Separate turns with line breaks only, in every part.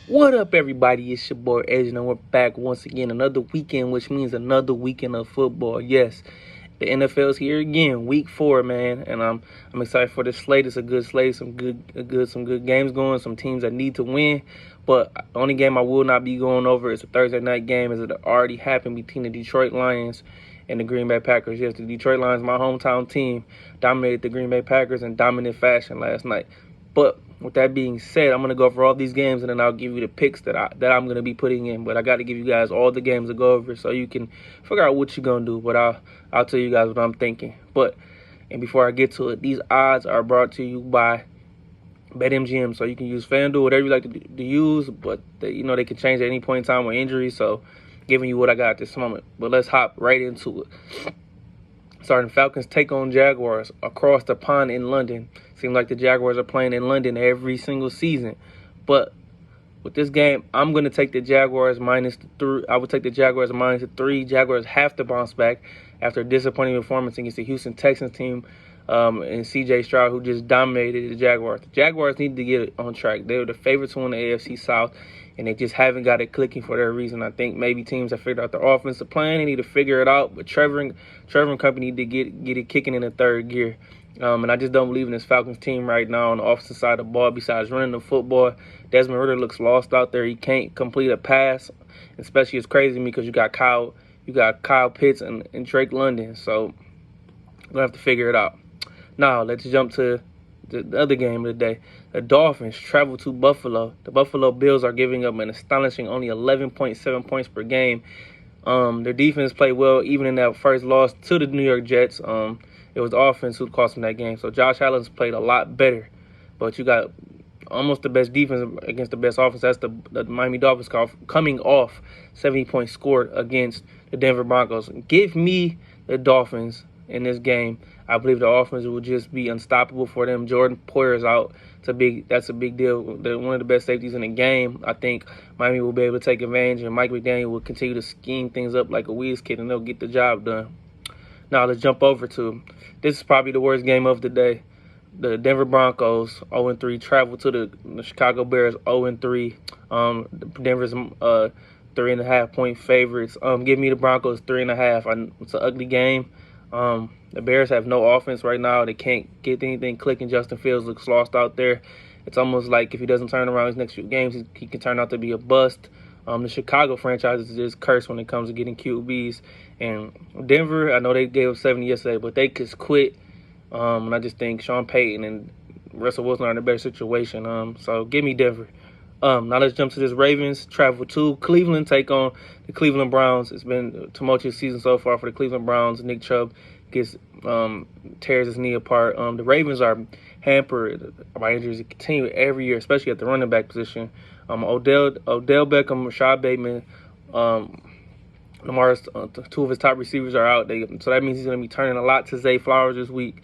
What up, everybody? It's your boy Edge, and we're back once again. Another weekend, which means another weekend of football. Yes, the NFL's here again, week 4, man, and I'm excited for this slate. It's a good slate, some good games going, some teams that need to win. But the only game I will not be going over is a Thursday night game, as it already happened between the Detroit Lions and the Green Bay Packers. Yes, the Detroit Lions, my hometown team, dominated the Green Bay Packers in dominant fashion last night. But with that being said, I'm going to go over all these games, and then I'll give you the picks that I'm going to be putting in. But I got to give you guys all the games to go over so you can figure out what you're going to do. But I'll tell you guys what I'm thinking. And before I get to it, these odds are brought to you by BetMGM. So you can use FanDuel, whatever you like to use, but they can change at any point in time with injury. So giving you what I got at this moment. But let's hop right into it. Starting Falcons take on Jaguars across the pond in London. Seems like the Jaguars are playing in London every single season. But with this game, I'm going to take the Jaguars -3. I would take the Jaguars -3. Jaguars have to bounce back after a disappointing performance against the Houston Texans team and C.J. Stroud, who just dominated the Jaguars. The Jaguars need to get it on track. They were the favorites to win the AFC South, and they just haven't got it clicking for their reason. I think maybe teams have figured out their offensive plan. They need to figure it out. But Trevor and company need to get it kicking in the third gear. And I just don't believe in this Falcons team right now on the offensive side of the ball. Besides running the football, Desmond Ridder looks lost out there. He can't complete a pass. Especially, it's crazy to me because you got Kyle Pitts and Drake London. So we're gonna have to figure it out. Now let's jump to the other game of the day. The Dolphins travel to Buffalo. The Buffalo Bills are giving up an astonishing only 11.7 points per game. Their defense played well even in that first loss to the New York Jets. It was the offense who cost them that game. So Josh Allen's played a lot better. But you got almost the best defense against the best offense. That's the Miami Dolphins coming off 70 points scored against the Denver Broncos. Give me the Dolphins in this game. I believe the offense will just be unstoppable for them. Jordan Poyer's out. That's a big deal. They're one of the best safeties in the game. I think Miami will be able to take advantage, and Mike McDaniel will continue to scheme things up like a whiz kid, and they'll get the job done. Now let's jump over to, this is probably the worst game of the day. The Denver Broncos 0-3 travel to the Chicago Bears 0-3. Denver's 3.5 point favorites. Give me the Broncos 3.5. It's an ugly game. The Bears have no offense right now. They can't get anything clicking. Justin Fields looks lost out there. It's almost like if he doesn't turn around his next few games, he can turn out to be a bust. The Chicago franchise is just cursed when it comes to getting QBs. And Denver, I know they gave up 70 yesterday, but they just quit. And I just think Sean Payton and Russell Wilson are in a better situation. So give me Denver. Now let's jump to this. Ravens travel to Cleveland, take on the Cleveland Browns. It's been a tumultuous season so far for the Cleveland Browns. Nick Chubb tears his knee apart. The Ravens are hampered by injuries that continue every year, especially at the running back position. Odell Beckham, Rashad Bateman, Lamar's two of his top receivers are out. So that means he's going to be turning a lot to Zay Flowers this week.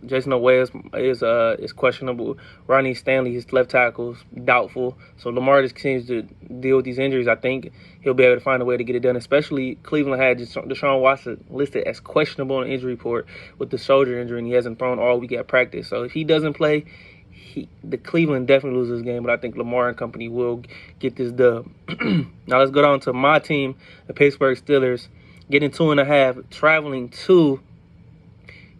Jason Oweh is questionable. Ronnie Stanley, his left tackle, is doubtful. So Lamar just continues to deal with these injuries. I think he'll be able to find a way to get it done. Especially Cleveland had Deshaun Watson listed as questionable on the injury report with the shoulder injury, and he hasn't thrown all week at practice. So if he doesn't play, the Cleveland definitely loses this game. But I think Lamar and company will get this dub. Now let's go down to my team, the Pittsburgh Steelers, getting 2.5, traveling to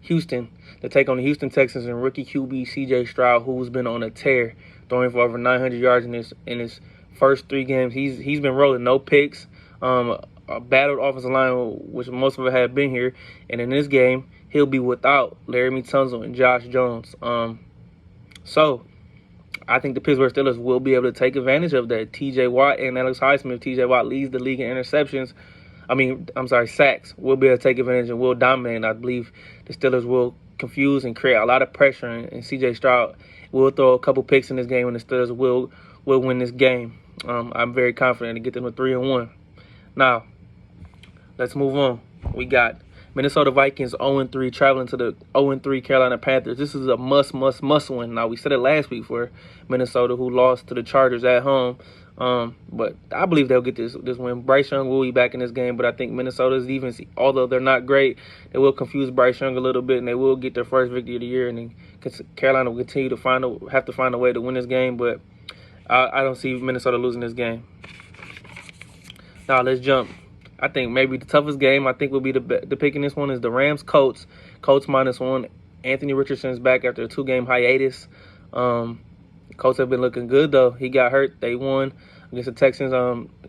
Houston to take on the Houston Texans and rookie QB C.J. Stroud, who's been on a tear, throwing for over 900 yards in his first 3 games. He's been rolling, no picks, a battled offensive line, which most of it have been here. And in this game, he'll be without Laramie Tunsil and Josh Jones. So I think the Pittsburgh Steelers will be able to take advantage of that. T.J. Watt and Alex Highsmith. T.J. Watt leads the league in sacks. We'll be able to take advantage and will dominate. I believe the Steelers will confuse and create a lot of pressure, and C.J. Stroud will throw a couple picks in this game, and the Steelers will win this game. I'm very confident to get them to 3-1. Now, let's move on. We got Minnesota Vikings 0-3 traveling to the 0-3 Carolina Panthers. This is a must win. Now, we said it last week for Minnesota, who lost to the Chargers at home. But I believe they'll get this win. Bryce Young will be back in this game, but I think Minnesota's defense, although they're not great, they will confuse Bryce Young a little bit, and they will get their first victory of the year. And then Carolina will continue to have to find a way to win this game. But I don't see Minnesota losing this game. Now let's jump. I think maybe the toughest game I think will be the pick in this one is the Rams Colts. Colts -1. Anthony Richardson's back after a 2-game hiatus. Colts have been looking good though. He got hurt. They won against the Texans.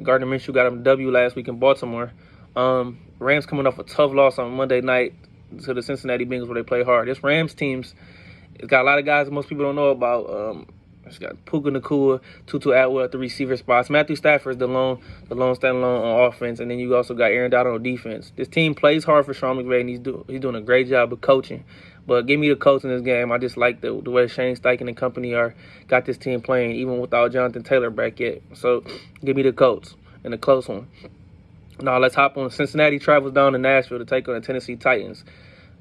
Gardner Minshew got him a W last week in Baltimore. Rams coming off a tough loss on Monday night to the Cincinnati Bengals where they play hard. This Rams team's it's got a lot of guys that most people don't know about. It's got Puka Nacua, Tutu Atwell at the receiver spots. Matthew Stafford's the lone standalone on offense, and then you also got Aaron Donald on defense. This team plays hard for Sean McVay, and he's doing a great job of coaching. But give me the Colts in this game. I just like the way Shane Steichen and company got this team playing, even without Jonathan Taylor back yet. So give me the Colts in a close one. Now let's hop on. Cincinnati travels down to Nashville to take on the Tennessee Titans.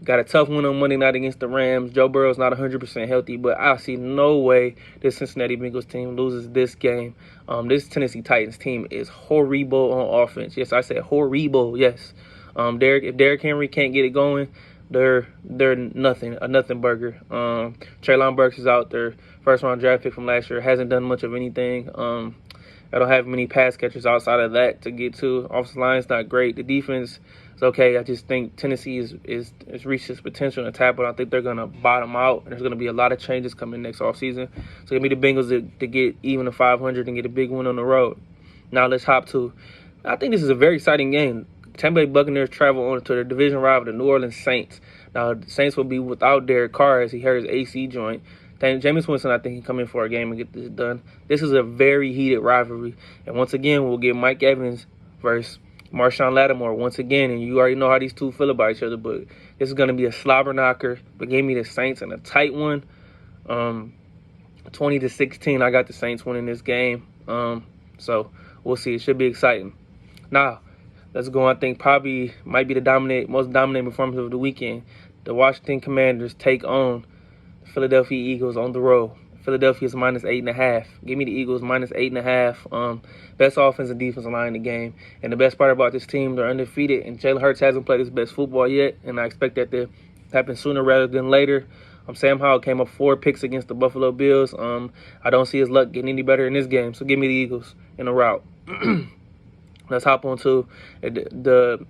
Got a tough win on Monday night against the Rams. Joe Burrow's not 100% healthy, but I see no way this Cincinnati Bengals team loses this game. This Tennessee Titans team is horrible on offense. Yes, I said horrible. Yes. If Derrick Henry can't get it going, they're nothing, a nothing burger. Treylon Burks is out there, first-round draft pick from last year. Hasn't done much of anything. I don't have many pass catchers outside of that to get to. Offensive line's not great. The defense is okay. I just think Tennessee is reached its potential in the tap, but I think they're going to bottom out, and there's going to be a lot of changes coming next offseason. So give me the Bengals to get even to 500 and get a big win on the road. Now let's hop to, I think this is a very exciting game. Tampa Bay Buccaneers travel on to their division rival, the New Orleans Saints. Now, the Saints will be without Derek Carr as he hurt his AC joint. Jameis Winston, I think, can come in for a game and get this done. This is a very heated rivalry. And once again, we'll get Mike Evans versus Marshawn Lattimore once again. And you already know how these two feel about each other. But this is going to be a slobber knocker. But give me the Saints in a tight one. 20-16, I got the Saints winning this game. So we'll see. It should be exciting. Now, let's go. I think probably might be the most dominant performance of the weekend. The Washington Commanders take on the Philadelphia Eagles on the road. Philadelphia's -8.5. Give me the Eagles -8.5. Best offense and defensive line in the game. And the best part about this team, they're undefeated. And Jalen Hurts hasn't played his best football yet. And I expect that to happen sooner rather than later. Sam Howell came up 4 picks against the Buffalo Bills. I don't see his luck getting any better in this game. So give me the Eagles in a rout. Let's hop on to the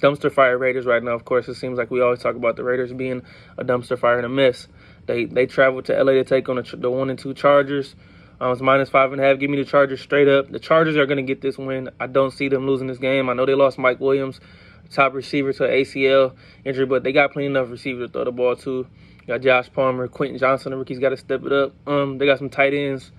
dumpster fire Raiders right now. Of course, it seems like we always talk about the Raiders being a dumpster fire and a mess. They traveled to LA to take on the 1-2 Chargers. It's -5.5. Give me the Chargers straight up. The Chargers are going to get this win. I don't see them losing this game. I know they lost Mike Williams, top receiver, to an ACL injury, but they got plenty enough receivers to throw the ball to. Got Josh Palmer, Quentin Johnson, the rookie's got to step it up. They got some tight ends.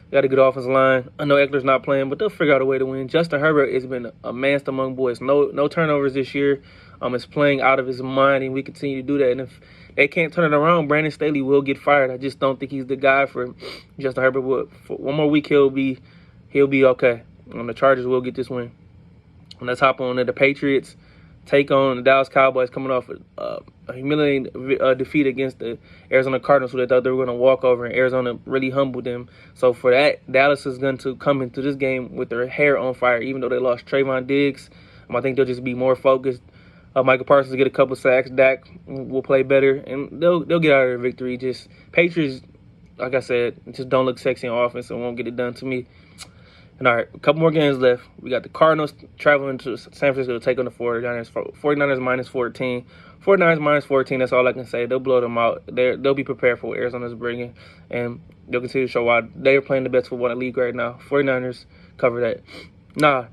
They got a good offensive line. I know Eckler's not playing, but they'll figure out a way to win. Justin Herbert has been a man among boys. No turnovers this year. Is playing out of his mind, and we continue to do that. And if they can't turn it around, Brandon Staley will get fired. I just don't think he's the guy for Justin Herbert. For one more week, he'll be okay. The Chargers will get this win. And let's hop on to the Patriots. Take on the Dallas Cowboys coming off a humiliating defeat against the Arizona Cardinals, who they thought they were going to walk over, and Arizona really humbled them. So for that, Dallas is going to come into this game with their hair on fire, even though they lost Trayvon Diggs. I think they'll just be more focused. Michael Parsons will get a couple sacks. Dak will play better, and they'll get out of their victory. Just Patriots, like I said, just don't look sexy on offense and won't get it done to me. And all right, a couple more games left. We got the Cardinals traveling to San Francisco to take on the 49ers. 49ers -14. 49ers -14, that's all I can say. They'll blow them out. They'll be prepared for what Arizona's bringing, and they'll continue to show why they're playing the best football in the league right now. 49ers cover that.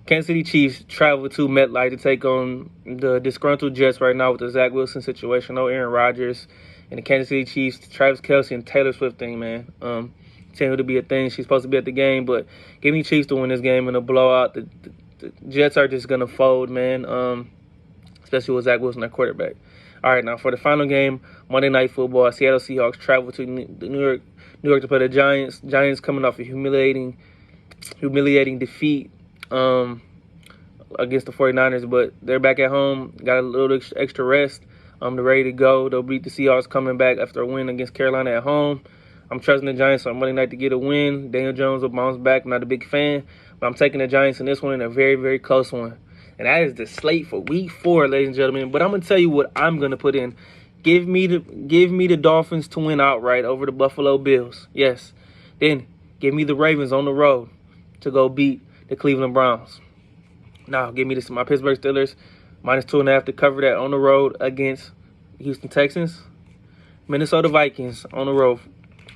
Kansas City Chiefs travel to MetLife to take on the disgruntled Jets right now with the Zach Wilson situation. No Aaron Rodgers. And the Kansas City Chiefs, Travis Kelce and Taylor Swift thing, man. Continue to be a thing. She's supposed to be at the game, but give me Chiefs to win this game in a blowout. The Jets are just going to fold, man, especially with Zach Wilson at quarterback. All right, now for the final game, Monday Night Football, Seattle Seahawks travel to New York to play the Giants. Giants coming off a humiliating defeat against the 49ers, but they're back at home, got a little extra rest. They're ready to go. They'll beat the Seahawks coming back after a win against Carolina at home. I'm trusting the Giants on Monday night to get a win. Daniel Jones will bounce back. I'm not a big fan, but I'm taking the Giants in this one in a very, very close one. And that is the slate for Week 4, ladies and gentlemen. But I'm going to tell you what I'm going to put in. Give me the Dolphins to win outright over the Buffalo Bills. Yes. Then Give me the Ravens on the road to go beat the Cleveland Browns. Now, give me my Pittsburgh Steelers -2.5 to cover that on the road against Houston Texans. Minnesota Vikings on the road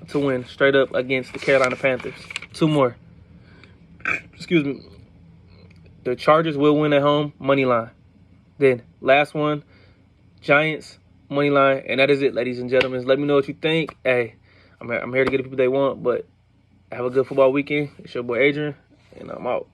to win straight up against the Carolina Panthers. 2 more. Excuse me. The Chargers will win at home, money line. Then, last one, Giants, money line. And that is it, ladies and gentlemen. Let me know what you think. Hey, I'm here to get the people they want, but have a good football weekend. It's your boy Adrian, and I'm out.